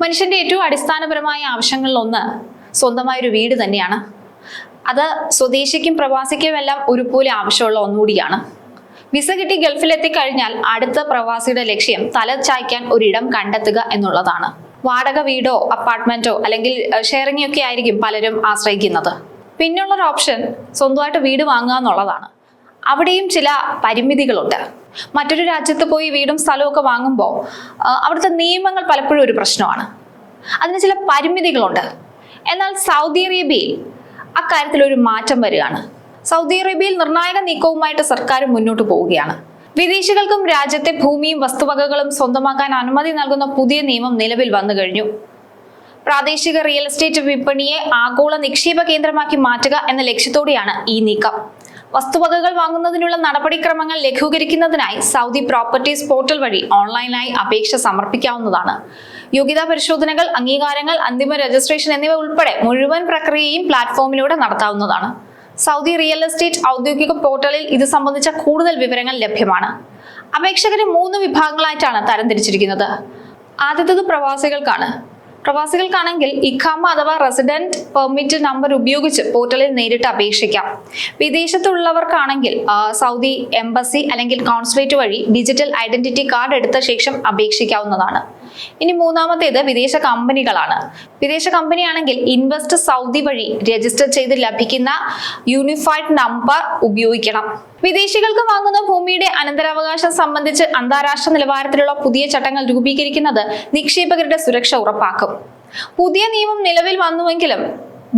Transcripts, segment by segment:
മനുഷ്യന്റെ ഏറ്റവും അടിസ്ഥാനപരമായ ആവശ്യങ്ങളിലൊന്ന് സ്വന്തമായൊരു വീട് തന്നെയാണ്. അത് സ്വദേശിക്കും പ്രവാസിക്കും എല്ലാം ഒരുപോലെ ആവശ്യമുള്ള ഒന്നുകൂടിയാണ്. വിസ കിട്ടി ഗൾഫിലെത്തിക്കഴിഞ്ഞാൽ അടുത്ത പ്രവാസിയുടെ ലക്ഷ്യം തല ചായ്ക്കാൻ ഒരിടം കണ്ടെത്തുക എന്നുള്ളതാണ്. വാടക വീടോ അപ്പാർട്ട്മെന്റോ അല്ലെങ്കിൽ ഷെയറിംഗ് ഒക്കെ ആയിരിക്കും പലരും ആശ്രയിക്കുന്നത്. പിന്നുള്ളൊരു ഓപ്ഷൻ സ്വന്തമായിട്ട് വീട് വാങ്ങുക എന്നുള്ളതാണ്. അവിടെയും ചില പരിമിതികളുണ്ട്. മറ്റൊരു രാജ്യത്ത് പോയി വീടും സ്ഥലവും ഒക്കെ വാങ്ങുമ്പോൾ അവിടുത്തെ നിയമങ്ങൾ പലപ്പോഴും ഒരു പ്രശ്നമാണ്. അതിന് ചില പരിമിതികളുണ്ട്. എന്നാൽ സൗദി അറേബ്യയിൽ അക്കാര്യത്തിൽ ഒരു മാറ്റം വരികയാണ്. സൗദി അറേബ്യയിൽ നിർണായക നീക്കവുമായിട്ട് സർക്കാർ മുന്നോട്ട് പോവുകയാണ്. വിദേശികൾക്കും രാജ്യത്തെ ഭൂമിയും വസ്തുവകകളും സ്വന്തമാക്കാൻ അനുമതി നൽകുന്ന പുതിയ നിയമം നിലവിൽ വന്നു കഴിഞ്ഞു. പ്രാദേശിക റിയൽ എസ്റ്റേറ്റ് വിപണിയെ ആഗോള നിക്ഷേപ കേന്ദ്രമാക്കി മാറ്റുക എന്ന ലക്ഷ്യത്തോടെയാണ് ഈ നീക്കം. വസ്തുവകകൾ വാങ്ങുന്നതിനുള്ള നടപടിക്രമങ്ങൾ ലഘൂകരിക്കുന്നതിനായി സൗദി പ്രോപ്പർട്ടീസ് പോർട്ടൽ വഴി ഓൺലൈനായി അപേക്ഷ സമർപ്പിക്കാവുന്നതാണ്. യോഗ്യതാ പരിശോധനകൾ, അംഗീകാരങ്ങൾ, അന്തിമ രജിസ്ട്രേഷൻ എന്നിവ ഉൾപ്പെടെ മുഴുവൻ പ്രക്രിയയും പ്ലാറ്റ്ഫോമിലൂടെ നടത്താവുന്നതാണ്. സൗദി റിയൽ എസ്റ്റേറ്റ് ഔദ്യോഗിക പോർട്ടലിൽ ഇത് സംബന്ധിച്ച കൂടുതൽ വിവരങ്ങൾ ലഭ്യമാണ്. അപേക്ഷകരെ 3 വിഭാഗങ്ങളായിട്ടാണ് തരംതിരിച്ചിരിക്കുന്നത്. ആദ്യത്തേത് പ്രവാസികൾക്കാണെങ്കിൽ ഇഖാമ അഥവാ റെസിഡന്റ് പെർമിറ്റ് നമ്പർ ഉപയോഗിച്ച് പോർട്ടലിൽ നേരിട്ട് അപേക്ഷിക്കാം. വിദേശത്തുള്ളവർക്കാണെങ്കിൽ സൗദി എംബസി അല്ലെങ്കിൽ കോൺസുലേറ്റ് വഴി ഡിജിറ്റൽ ഐഡന്റിറ്റി കാർഡ് എടുത്ത ശേഷം അപേക്ഷിക്കാവുന്നതാണ്. ഇനി മൂന്നാമത്തേത് വിദേശ കമ്പനികളാണ്. വിദേശ കമ്പനിയാണെങ്കിൽ ഇൻവെസ്റ്റ് സൗദി വഴി രജിസ്റ്റർ ചെയ്ത് ലഭിക്കുന്ന യൂണിഫൈഡ് നമ്പർ ഉപയോഗിക്കണം. വിദേശികൾക്ക് വാങ്ങുന്ന ഭൂമിയുടെ അനന്തരാവകാശം സംബന്ധിച്ച് അന്താരാഷ്ട്ര നിലവാരത്തിലുള്ള പുതിയ ചട്ടങ്ങൾ രൂപീകരിക്കുന്നത് നിക്ഷേപകരുടെ സുരക്ഷ ഉറപ്പാക്കും. പുതിയ നിയമം നിലവിൽ വന്നുവെങ്കിലും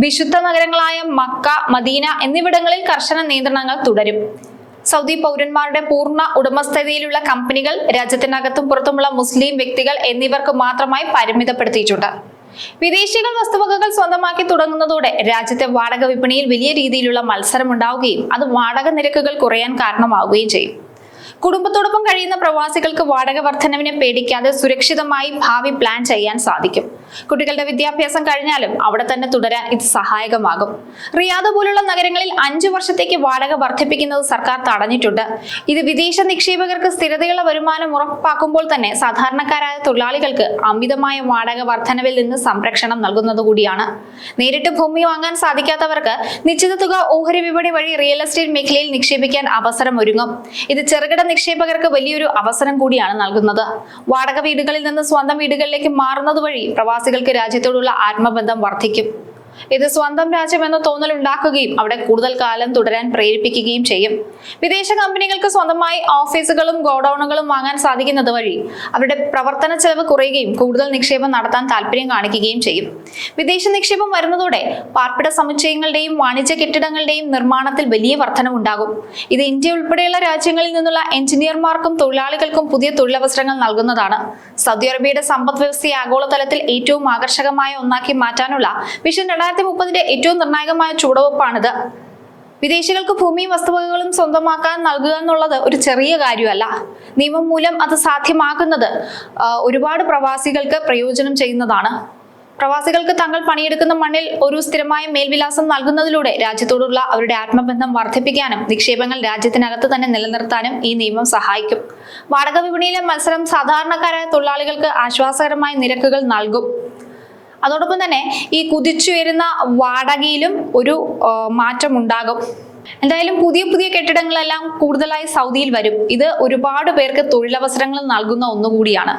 വിശുദ്ധ നഗരങ്ങളായ മക്ക, മദീന എന്നിവിടങ്ങളിൽ കർശന നിയന്ത്രണങ്ങൾ തുടരും. സൗദി പൗരന്മാരുടെ പൂർണ്ണ ഉടമസ്ഥതയിലുള്ള കമ്പനികൾ, രാജ്യത്തിനകത്തും പുറത്തുമുള്ള മുസ്ലിം വ്യക്തികൾ എന്നിവർക്ക് മാത്രമായി പരിമിതപ്പെടുത്തിയിട്ടുണ്ട്. വിദേശികൾ വസ്തുവകകൾ സ്വന്തമാക്കി തുടങ്ങുന്നതോടെ രാജ്യത്തെ വാടക വിപണിയിൽ വലിയ രീതിയിലുള്ള മത്സരം ഉണ്ടാവുകയും അത് വാടക നിരക്കുകൾ കുറയാൻ കാരണമാവുകയും ചെയ്യും. കുടുംബത്തോടൊപ്പം കഴിയുന്ന പ്രവാസികൾക്ക് വാടക വർധനവിനെ പേടിക്കാതെ സുരക്ഷിതമായി ഭാവി പ്ലാൻ ചെയ്യാൻ സാധിക്കും. കുട്ടികളുടെ വിദ്യാഭ്യാസം കഴിഞ്ഞാലും അവിടെ തന്നെ തുടരാൻ ഇത് സഹായകമാകും. റിയാദ് പോലുള്ള നഗരങ്ങളിൽ 5 വർഷത്തേക്ക് വാടക വർദ്ധിപ്പിക്കുന്നത് സർക്കാർ തടഞ്ഞിട്ടുണ്ട്. ഇത് വിദേശ നിക്ഷേപകർക്ക് സ്ഥിരതയുള്ള വരുമാനം ഉറപ്പാക്കുമ്പോൾ തന്നെ സാധാരണക്കാരായ തൊഴിലാളികൾക്ക് അമിതമായ വാടക വർധനവിൽ നിന്ന് സംരക്ഷണം നൽകുന്നത് കൂടിയാണ്. നേരിട്ട് ഭൂമി വാങ്ങാൻ സാധിക്കാത്തവർക്ക് നിശ്ചിത തുക ഓഹരി വിപണി വഴി റിയൽ എസ്റ്റേറ്റ് മേഖലയിൽ നിക്ഷേപിക്കാൻ അവസരം ഒരുങ്ങും. ഇത് ചെറുകിട നിക്ഷേപകർക്ക് വലിയൊരു അവസരം കൂടിയാണ് നൽകുന്നത്. വാടക വീടുകളിൽ നിന്ന് സ്വന്തം വീടുകളിലേക്ക് മാറുന്നത് വഴി പ്രവാസികൾക്ക് രാജ്യത്തോടുള്ള ആത്മബന്ധം വർദ്ധിക്കും. ഇത് സ്വന്തം രാജ്യം എന്ന തോന്നൽ ഉണ്ടാക്കുകയും അവിടെ കൂടുതൽ കാലം തുടരാൻ പ്രേരിപ്പിക്കുകയും ചെയ്യും. വിദേശ കമ്പനികൾക്ക് സ്വന്തമായി ഓഫീസുകളും ഗോഡൌണുകളും വാങ്ങാൻ സാധിക്കുന്നത് വഴി അവരുടെ പ്രവർത്തന ചെലവ് കുറയുകയും കൂടുതൽ നിക്ഷേപം നടത്താൻ താല്പര്യം കാണിക്കുകയും ചെയ്യും. വിദേശ നിക്ഷേപം വരുന്നതോടെ പാർപ്പിട സമുച്ചയങ്ങളുടെയും വാണിജ്യ കെട്ടിടങ്ങളുടെയും നിർമ്മാണത്തിൽ വലിയ വർധനവുണ്ടാകും. ഇത് ഇന്ത്യ ഉൾപ്പെടെയുള്ള രാജ്യങ്ങളിൽ നിന്നുള്ള എഞ്ചിനീയർമാർക്കും തൊഴിലാളികൾക്കും പുതിയ തൊഴിലവസരങ്ങൾ നൽകുന്നതാണ്. സൗദി അറേബ്യയുടെ സമ്പദ് വ്യവസ്ഥയെ ആഗോളതലത്തിൽ ഏറ്റവും ആകർഷകമായ ഒന്നാക്കി മാറ്റാനുള്ള വിഷൻ 2030 ഏറ്റവും നിർണായകമായ ചുവടുവെപ്പാണിത്. വിദേശികൾക്ക് ഭൂമിയും വസ്തുവകകളും സ്വന്തമാക്കാൻ നൽകുക എന്നുള്ളത് ഒരു ചെറിയ കാര്യമല്ല. നിയമം മൂലം അത് സാധ്യമാക്കുന്നത് ഒരുപാട് പ്രവാസികൾക്ക് പ്രയോജനം ചെയ്യുന്നതാണ്. പ്രവാസികൾക്ക് തങ്ങൾ പണിയെടുക്കുന്ന മണ്ണിൽ ഒരു സ്ഥിരമായ മേൽവിലാസം നൽകുന്നതിലൂടെ രാജ്യത്തോടുള്ള അവരുടെ ആത്മബന്ധം വർദ്ധിപ്പിക്കാനും നിക്ഷേപങ്ങൾ രാജ്യത്തിനകത്ത് തന്നെ നിലനിർത്താനും ഈ നിയമം സഹായിക്കും. വാടക വിപണിയിലെ മത്സരം സാധാരണക്കാരായ തൊഴിലാളികൾക്ക് ആശ്വാസകരമായ നിരക്കുകൾ നൽകും. അതോടൊപ്പം തന്നെ ഈ കുതിച്ചുയരുന്ന വാടകയിലും ഒരു മാറ്റം ഉണ്ടാകും. എന്തായാലും പുതിയ കെട്ടിടങ്ങളെല്ലാം കൂടുതലായി സൗദിയിൽ വരും. ഇത് ഒരുപാട് പേർക്ക് തൊഴിലവസരങ്ങൾ നൽകുന്ന ഒന്നുകൂടിയാണ്.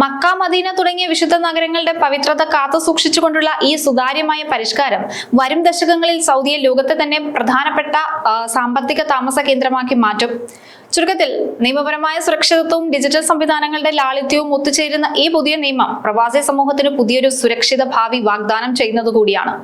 മക്ക, മദീന തുടങ്ങിയ വിശുദ്ധ നഗരങ്ങളുടെ പവിത്രത കാത്തു സൂക്ഷിച്ചുകൊണ്ടുള്ള ഈ സുതാര്യമായ പരിഷ്കാരം വരും ദശകങ്ങളിൽ സൗദിയെ ലോകത്തെ തന്നെ പ്രധാനപ്പെട്ട സാമ്പത്തിക താമസ കേന്ദ്രമാക്കി മാറ്റും. ചുരുക്കത്തിൽ നിയമപരമായ സുരക്ഷിതത്വവും ഡിജിറ്റൽ സംവിധാനങ്ങളുടെ ലാളിത്യവും ഒത്തുചേരുന്ന ഈ പുതിയ നിയമം പ്രവാസി സമൂഹത്തിന് പുതിയൊരു സുരക്ഷിത ഭാവി വാഗ്ദാനം ചെയ്യുന്നത് കൂടിയാണ്.